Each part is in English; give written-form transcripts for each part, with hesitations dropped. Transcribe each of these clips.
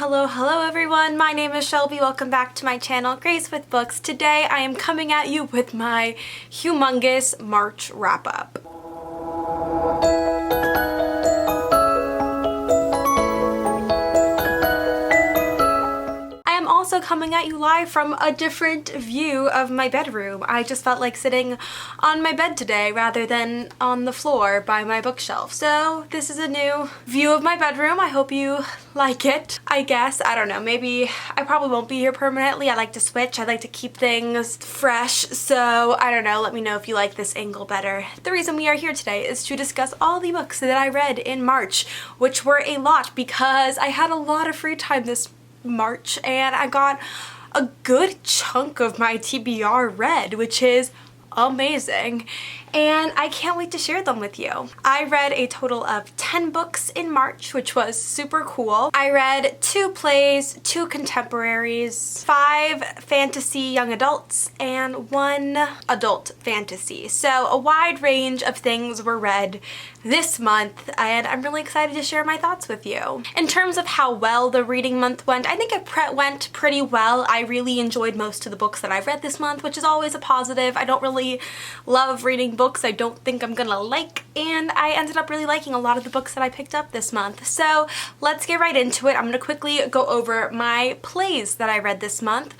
Hello everyone, my name is Shelby. Welcome back to my channel, Grace with Books. Today I am coming at you with my humongous March wrap-up. Also coming at you live from a different view of my bedroom. I just felt like sitting on my bed today rather than on the floor by my bookshelf. So this is a new view of my bedroom. I hope you like it, I guess. I don't know, maybe I probably won't be here permanently. I like to switch. I like to keep things fresh. So I don't know, let me know if you like this angle better. The reason we are here today is to discuss all the books that I read in March, which were a lot because I had a lot of free time this March and I got a good chunk of my TBR read, which is amazing, and I can't wait to share them with you. I read a total of 10 books in March, which was super cool. I read 2 plays, 2 contemporaries, 5 fantasy young adults, and 1 adult fantasy. So a wide range of things were read this month, and I'm really excited to share my thoughts with you. In terms of how well the reading month went, I think it went pretty well. I really enjoyed most of the books that I've read this month, which is always a positive. I don't really love reading books I don't think I'm gonna like, and I ended up really liking a lot of the books that I picked up this month. So let's get right into it. I'm gonna quickly go over my plays that I read this month.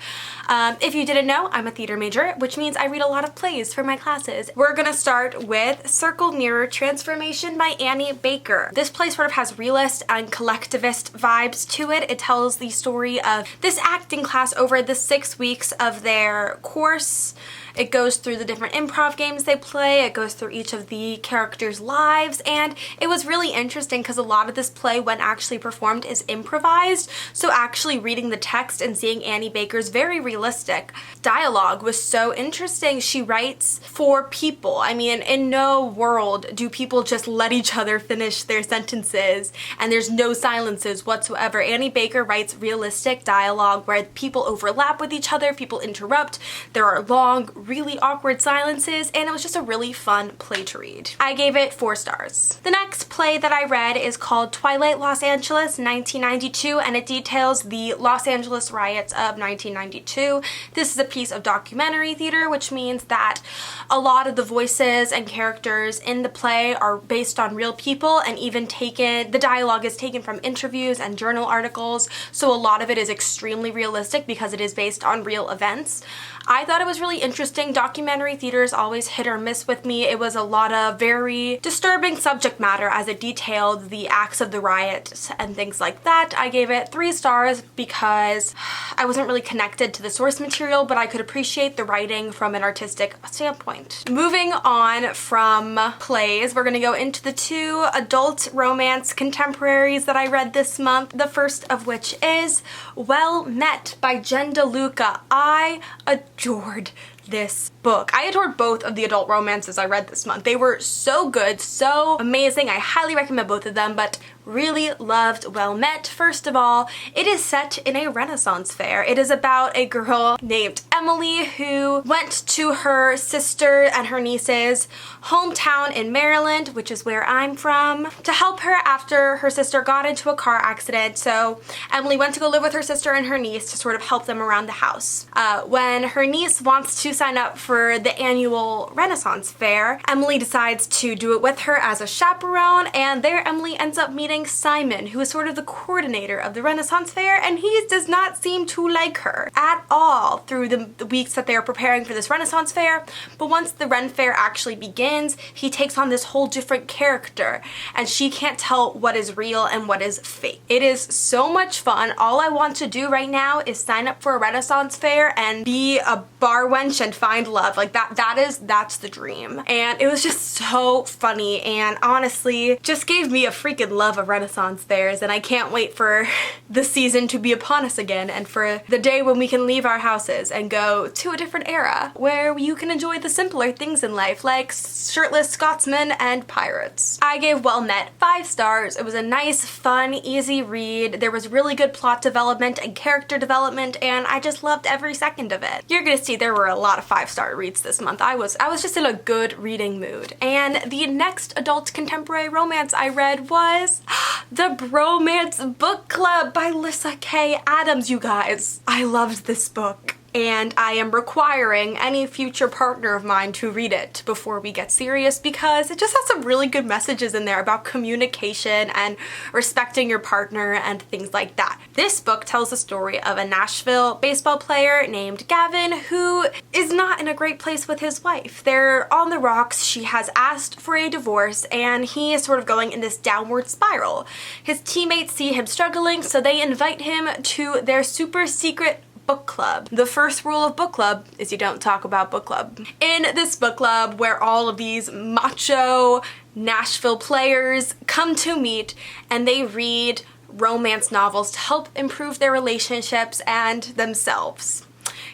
If you didn't know, I'm a theater major, which means I read a lot of plays for my classes. We're gonna start with Circle Mirror Transformation by Annie Baker. This play sort of has realist and collectivist vibes to it. It tells the story of this acting class over the 6 weeks of their course. It goes through the different improv games they play, it goes through each of the characters' lives, and it was really interesting because a lot of this play, when actually performed, is improvised, so actually reading the text and seeing Annie Baker's very realistic dialogue was so interesting. She writes for people. I mean, in no world do people just let each other finish their sentences and there's no silences whatsoever. Annie Baker writes realistic dialogue where people overlap with each other, people interrupt, there are long, really awkward silences, and it was just a really fun play to read. I gave it 4 stars. The next play that I read is called Twilight Los Angeles 1992, and it details the Los Angeles riots of 1992. This is a piece of documentary theater, which means that a lot of the voices and characters in the play are based on real people, and even the dialogue is taken from interviews and journal articles, so a lot of it is extremely realistic because it is based on real events. I thought it was really interesting. Documentary theater is always hit or miss with me. It was a lot of very disturbing subject matter as it detailed the acts of the riot and things like that. I gave it 3 stars because I wasn't really connected to the source material, but I could appreciate the writing from an artistic standpoint. Moving on from plays, we're gonna go into the 2 adult romance contemporaries that I read this month. The first of which is Well Met by Jen DeLuca. I adored this book. I adored both of the adult romances I read this month. They were so good, so amazing. I highly recommend both of them, but really loved Well Met. First of all, it is set in a Renaissance fair. It is about a girl named Emily who went to her sister and her niece's hometown in Maryland, which is where I'm from, to help her after her sister got into a car accident. So Emily went to go live with her sister and her niece to sort of help them around the house. When her niece wants to sign up for the annual Renaissance fair, Emily decides to do it with her as a chaperone, and there Emily ends up meeting Simon, who is sort of the coordinator of the Renaissance fair, and he does not seem to like her at all through the weeks that they are preparing for this Renaissance fair. But once the Ren fair actually begins, he takes on this whole different character, and she can't tell what is real and what is fake. It is so much fun. All I want to do right now is sign up for a Renaissance fair and be a bar wench and find love. Like that's the dream. And it was just so funny, and honestly just gave me a freaking love of Renaissance fairs, and I can't wait for the season to be upon us again and for the day when we can leave our houses and go to a different era where you can enjoy the simpler things in life like shirtless Scotsmen and pirates. I gave Well Met 5 stars. It was a nice, fun, easy read. There was really good plot development and character development, and I just loved every second of it. You're gonna see there were a lot of 5-star reads this month. I was just in a good reading mood. And the next adult contemporary romance I read was The Bromance Book Club by Lyssa Kay Adams, you guys. I loved this book. And I am requiring any future partner of mine to read it before we get serious because it just has some really good messages in there about communication and respecting your partner and things like that. This book tells the story of a Nashville baseball player named Gavin who is not in a great place with his wife. They're on the rocks. She has asked for a divorce and he is sort of going in this downward spiral. His teammates see him struggling, so they invite him to their super secret book club. The first rule of book club is you don't talk about book club. In this book club where all of these macho Nashville players come to meet and they read romance novels to help improve their relationships and themselves.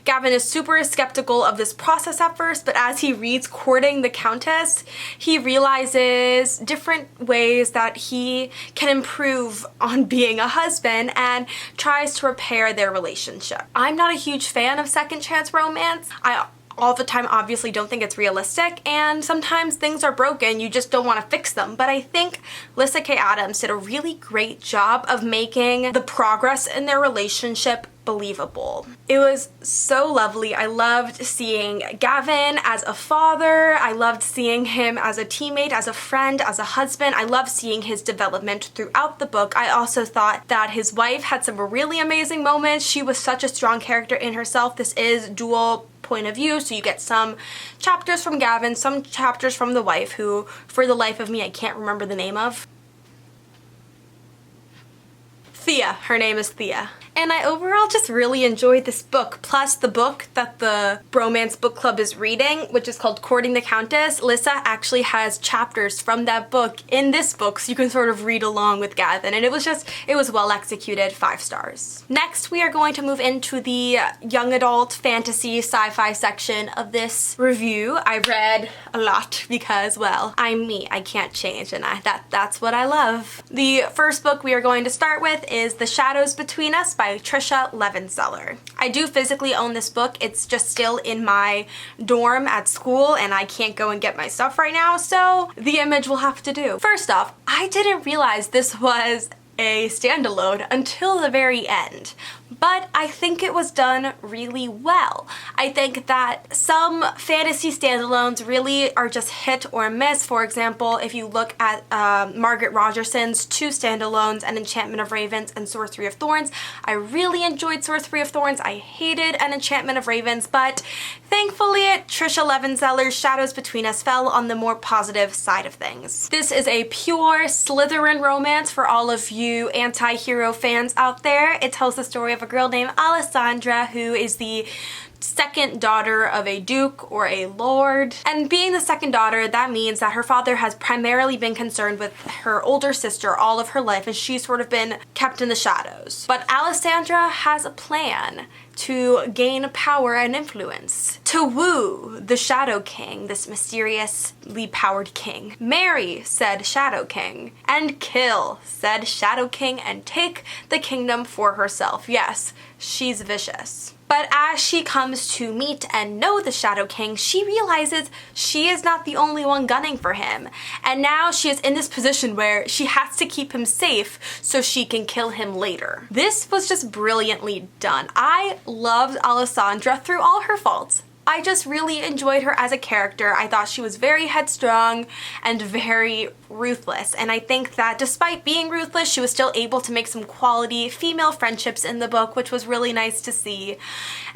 Gavin is super skeptical of this process at first, but as he reads Courting the Countess, he realizes different ways that he can improve on being a husband and tries to repair their relationship. I'm not a huge fan of second chance romance. I all the time obviously don't think it's realistic, and sometimes things are broken, you just don't want to fix them. But I think Lyssa Kay Adams did a really great job of making the progress in their relationship believable. It was so lovely. I loved seeing Gavin as a father. I loved seeing him as a teammate, as a friend, as a husband. I loved seeing his development throughout the book. I also thought that his wife had some really amazing moments. She was such a strong character in herself. This is dual point of view, so you get some chapters from Gavin, some chapters from the wife, who for the life of me I can't remember the name of. Thea. Her name is Thea. And I overall just really enjoyed this book. Plus the book that the Bromance Book Club is reading, which is called Courting the Countess, Lyssa actually has chapters from that book in this book, so you can sort of read along with Gavin. And it was well executed, 5 stars. Next, we are going to move into the young adult fantasy sci-fi section of this review. I read a lot because, well, I'm me. I can't change, and that's what I love. The first book we are going to start with is The Shadows Between Us by Tricia Levenseller. I do physically own this book. It's just still in my dorm at school and I can't go and get my stuff right now, so the image will have to do. First off, I didn't realize this was a standalone until the very end, but I think it was done really well. I think that some fantasy standalones really are just hit or miss. For example, if you look at Margaret Rogerson's 2 standalones, An Enchantment of Ravens and Sorcery of Thorns, I really enjoyed Sorcery of Thorns. I hated An Enchantment of Ravens, but thankfully Tricia Levenseller's Shadows Between Us fell on the more positive side of things. This is a pure Slytherin romance for all of you anti-hero fans out there. It tells the story of a girl named Alessandra who is the second daughter of a duke or a lord. And being the second daughter, that means that her father has primarily been concerned with her older sister all of her life, and she's sort of been kept in the shadows. But Alessandra has a plan to gain power and influence, to woo the Shadow King, this mysteriously powered king, marry said Shadow King, and kill said Shadow King and take the kingdom for herself. Yes, she's vicious. But as she comes to meet and know the Shadow King, she realizes she is not the only one gunning for him. And now she is in this position where she has to keep him safe so she can kill him later. This was just brilliantly done. I loved Alessandra through all her faults. I just really enjoyed her as a character. I thought she was very headstrong and very ruthless, and I think that despite being ruthless, she was still able to make some quality female friendships in the book, which was really nice to see.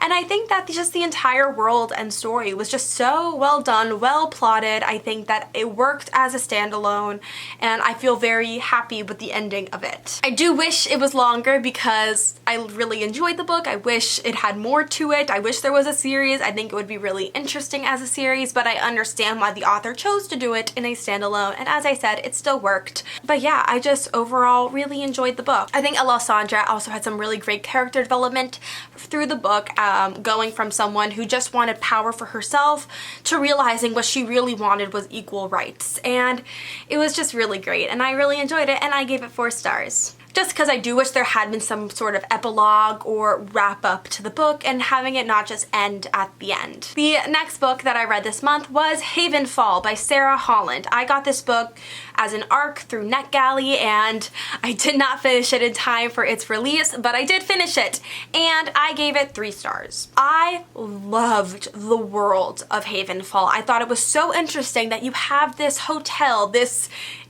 And I think that just the entire world and story was just so well done, well plotted. I think that it worked as a standalone, and I feel very happy with the ending of it. I do wish it was longer because I really enjoyed the book. I wish it had more to it. I wish there was a series. I think it would be really interesting as a series, but I understand why the author chose to do it in a standalone, and as I said, it still worked. But yeah, I just overall really enjoyed the book. I think Alessandra also had some really great character development through the book, going from someone who just wanted power for herself to realizing what she really wanted was equal rights, and it was just really great, and I really enjoyed it, and I gave it 4 stars. just because I do wish there had been some sort of epilogue or wrap up to the book and having it not just end at the end. The next book that I read this month was Havenfall by Sarah Holland. I got this book as an ARC through NetGalley, and I did not finish it in time for its release, but I did finish it, and I gave it 3 stars. I loved the world of Havenfall. I thought it was so interesting that you have this hotel, this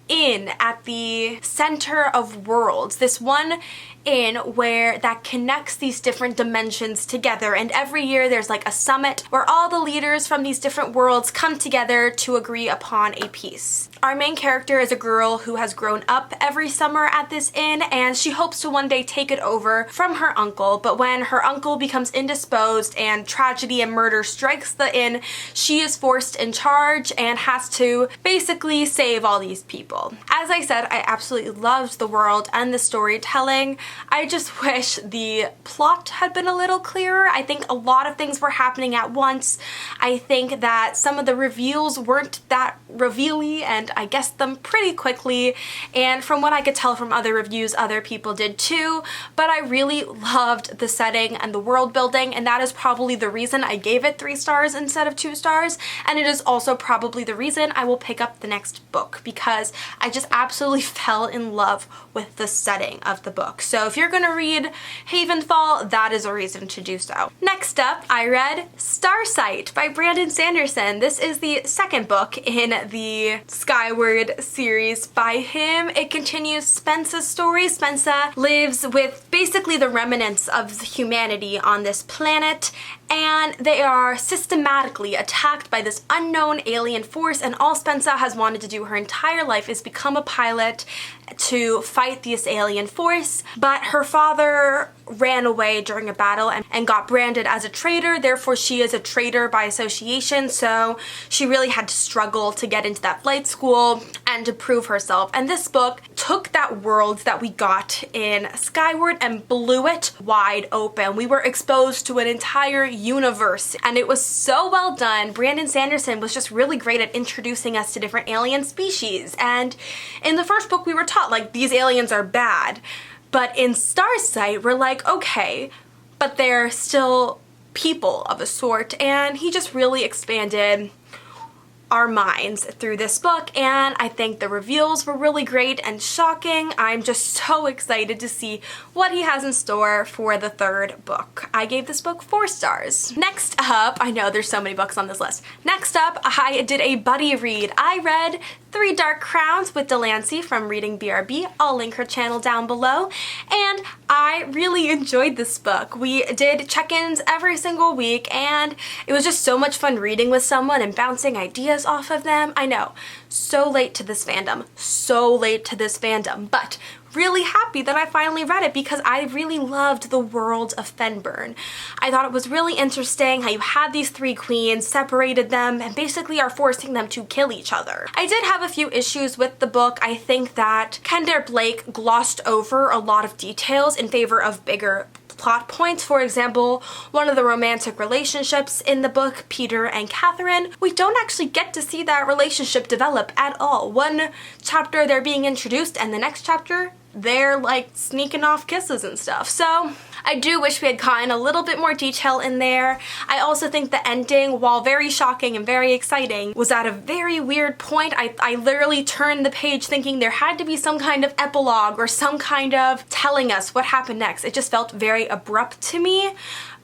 inn at the center of worlds, this one inn where that connects these different dimensions together, and every year there's like a summit where all the leaders from these different worlds come together to agree upon a peace. Our main character is a girl who has grown up every summer at this inn, and she hopes to one day take it over from her uncle, but when her uncle becomes indisposed and tragedy and murder strikes the inn, she is forced in charge and has to basically save all these people. As I said, I absolutely loved the world and the storytelling. I just wish the plot had been a little clearer. I think a lot of things were happening at once. I think that some of the reveals weren't that reveal-y, and I guessed them pretty quickly, and from what I could tell from other reviews, other people did too, but I really loved the setting and the world building, and that is probably the reason I gave it 3 stars instead of 2 stars, and it is also probably the reason I will pick up the next book, because I just absolutely fell in love with the setting of the book. So if you're gonna read Havenfall, that is a reason to do so. Next up, I read Starsight by Brandon Sanderson. This is the second book in the Skyward series by him. It continues Spensa's story. Spensa lives with basically the remnants of humanity on this planet, and they are systematically attacked by this unknown alien force, and all Spensa has wanted to do her entire life is become a pilot to fight this alien force, but her father ran away during a battle and got branded as a traitor, therefore she is a traitor by association, so she really had to struggle to get into that flight school and to prove herself. And this book took that world that we got in Skyward and blew it wide open. We were exposed to an entire universe, and it was so well done. Brandon Sanderson was just really great at introducing us to different alien species, and in the first book we were taught like these aliens are bad, but in Starsight we're like, okay, but they're still people of a sort, and he just really expanded our minds through this book, and I think the reveals were really great and shocking. I'm just so excited to see what he has in store for the 3rd book. I gave this book 4 stars. Next up, I know there's so many books on this list. Next up, I did a buddy read. I read 3 Dark Crowns with Delancey from Reading BRB. I'll link her channel down below, and I really enjoyed this book. We did check-ins every single week, and it was just so much fun reading with someone and bouncing ideas off of them. I know, so late to this fandom, but really happy that I finally read it because I really loved the world of Fenburn. I thought it was really interesting how you had these 3 queens, separated them, and basically are forcing them to kill each other. I did have a few issues with the book. I think that Kendare Blake glossed over a lot of details in favor of bigger plot points. For example, one of the romantic relationships in the book, Peter and Catherine, we don't actually get to see that relationship develop at all. One chapter they're being introduced, and the next chapter they're like sneaking off kisses and stuff. So I do wish we had gotten a little bit more detail in there. I also think the ending, while very shocking and very exciting, was at a very weird point. I literally turned the page thinking there had to be some kind of epilogue or some kind of telling us what happened next. It just felt very abrupt to me.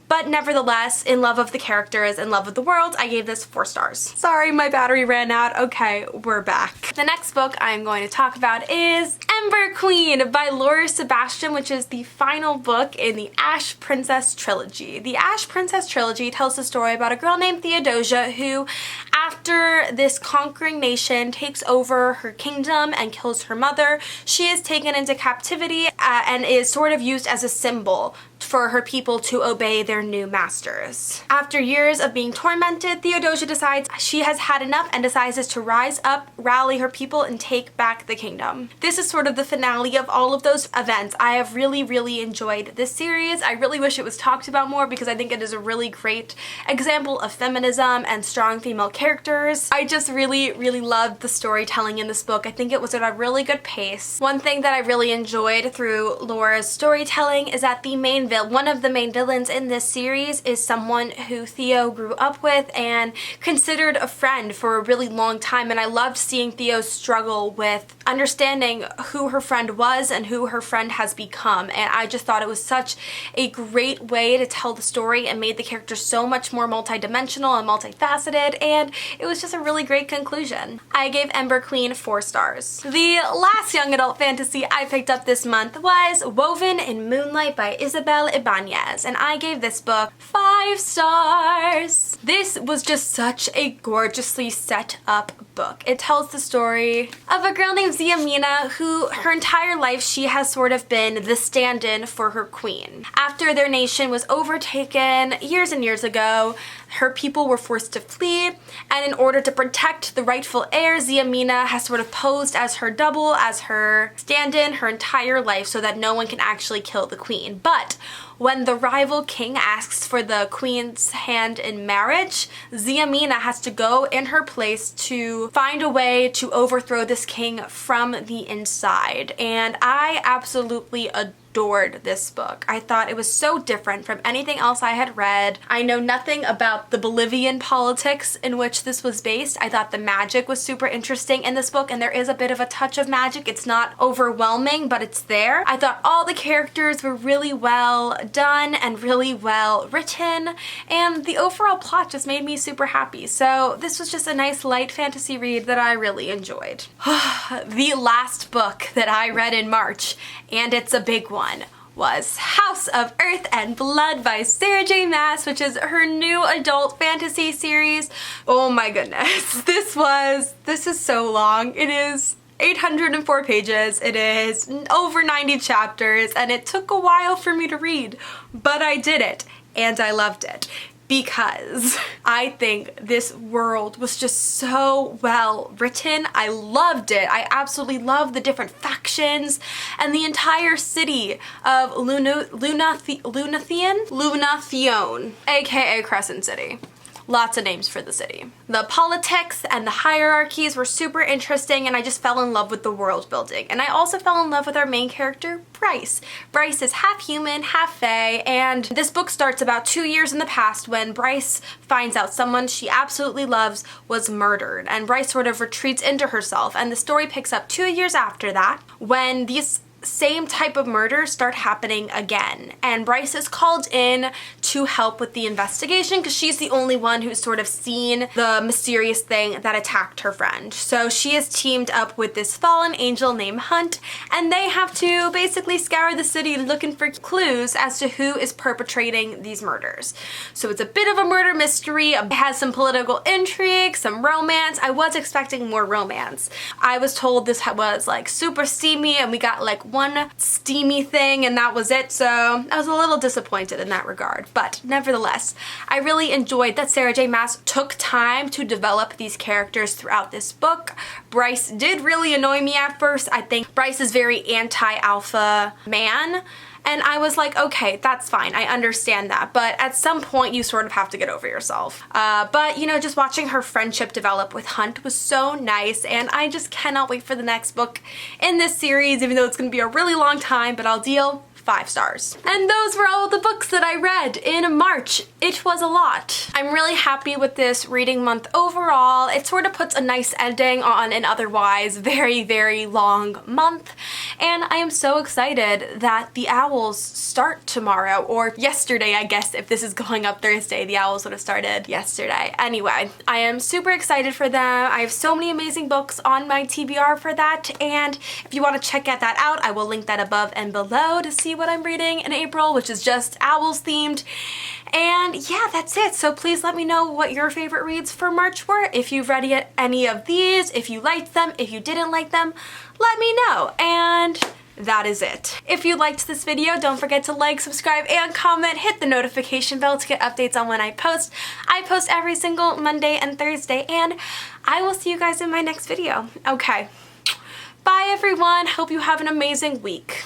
But nevertheless, in love of the characters, in love of the world, I gave this 4 stars. Sorry, my battery ran out. Okay, we're back. The next book I'm going to talk about is Ember Queen by Laura Sebastian, which is the final book in the Ash Princess trilogy. The Ash Princess trilogy tells the story about a girl named Theodosia who, after this conquering nation takes over her kingdom and kills her mother, she is taken into captivity and is sort of used as a symbol for her people to obey their new masters. After years of being tormented, Theodosia decides she has had enough and decides to rise up, rally her people, and take back the kingdom. This is sort of the finale of all of those events. I have really enjoyed this series. I really wish it was talked about more because I think it is a really great example of feminism and strong female characters. I just really loved the storytelling in this book. I think it was at a really good pace. One thing that I really enjoyed through Laura's storytelling is that one of the main villains in this series is someone who Theo grew up with and considered a friend for a really long time, and I loved seeing Theo struggle with understanding who her friend was and who her friend has become, and I just thought it was such a great way to tell the story and made the character so much more multidimensional and multifaceted, and it was just a really great conclusion. I gave Ember Queen 4 stars. The last young adult fantasy I picked up this month was Woven in Moonlight by Isabel Ibanez, and I gave this book 5 stars. This was just such a gorgeously set up book. It tells the story of a girl named Ziamina who her entire life she has sort of been the stand-in for her queen. After their nation was overtaken years and years ago, her people were forced to flee, and in order to protect the rightful heir, Ziamina has sort of posed as her double, as her stand-in her entire life so that no one can actually kill the queen. But when the rival king asks for the queen's hand in marriage, Ziamina has to go in her place to find a way to overthrow this king from the inside. And I absolutely adored this book. I thought it was so different from anything else I had read. I know nothing about the Bolivian politics in which this was based. I thought the magic was super interesting in this book, and there is a bit of a touch of magic. It's not overwhelming, but it's there. I thought all the characters were really well done and really well written, and the overall plot just made me super happy. So this was just a nice light fantasy read that I really enjoyed. The last book that I read in March, and it's a big one, was House of Earth and Blood by Sarah J. Maas, which is her new adult fantasy series. Oh my goodness. This is so long. It is 804 pages. It is over 90 chapters, and it took a while for me to read, but I did it, and I loved it. Because I think this world was just so well written. I loved it. I absolutely loved the different factions and the entire city of Lunatheon, aka Crescent City. Lots of names for the city. The politics and the hierarchies were super interesting, and I just fell in love with the world building. And I also fell in love with our main character, Bryce. Bryce is half human, half fae, and this book starts about 2 years in the past when Bryce finds out someone she absolutely loves was murdered, and Bryce sort of retreats into herself, and the story picks up 2 years after that when these same type of murders start happening again, and Bryce is called in to help with the investigation because she's the only one who's sort of seen the mysterious thing that attacked her friend. So she is teamed up with this fallen angel named Hunt, and they have to basically scour the city looking for clues as to who is perpetrating these murders. So it's a bit of a murder mystery. It has some political intrigue, some romance. I was expecting more romance. I was told this was like super steamy, and we got like one steamy thing and that was it, so I was a little disappointed in that regard. But nevertheless, I really enjoyed that Sarah J. Maas took time to develop these characters throughout this book. Bryce did really annoy me at first. I think Bryce is very anti-alpha man, and I was like, okay, that's fine, I understand that, but at some point you sort of have to get over yourself. But you know, just watching her friendship develop with Hunt was so nice, and I just cannot wait for the next book in this series, even though it's gonna be a really long time, but I'll deal 5 stars. And those were all the books that I read in March. It was a lot. I'm really happy with this reading month overall. It sort of puts a nice ending on an otherwise very long month, and I am so excited that the Owls start tomorrow, or yesterday I guess. If this is going up Thursday, the Owls would have started yesterday. Anyway, I am super excited for them. I have so many amazing books on my TBR for that, and if you want to check that out, I will link that above and below to see what I'm reading in April, which is just Owls themed. And yeah, that's it. So please let me know what your favorite reads for March were. If you've read any of these, if you liked them, if you didn't like them, let me know. And that is it. If you liked this video, don't forget to like, subscribe, and comment. Hit the notification bell to get updates on when I post. I post every single Monday and Thursday, and I will see you guys in my next video. Okay. Bye everyone. Hope you have an amazing week.